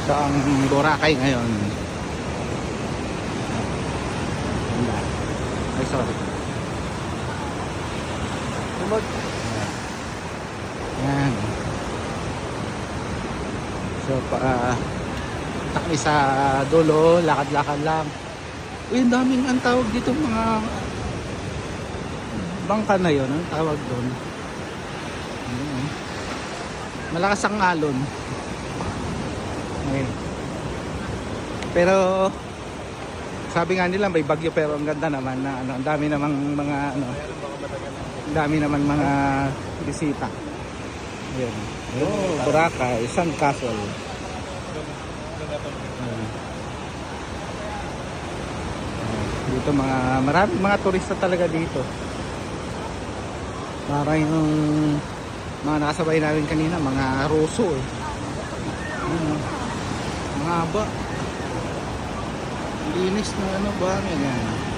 Ito ang Boracay ngayon. Ganda. Ay, sorry. Tumod. Yan. So, takmi sa dulo, lakad-lakad lang. Uy, ang daming ang tawag dito mga bangka na yun. Ang tawag doon. Malakas ang alon. Ayun. Pero sabi nga nila may bagyo pero ang ganda naman na ano, ang dami namang mga ano, ang dami naman mga bisita. Ayun. Oh, Boracay, Sand Castle. Dito maraming mga turista talaga dito. Para yung mga nakasabay namin kanina, mga Ruso eh. Mga haba. Linis na ano ba? Yan.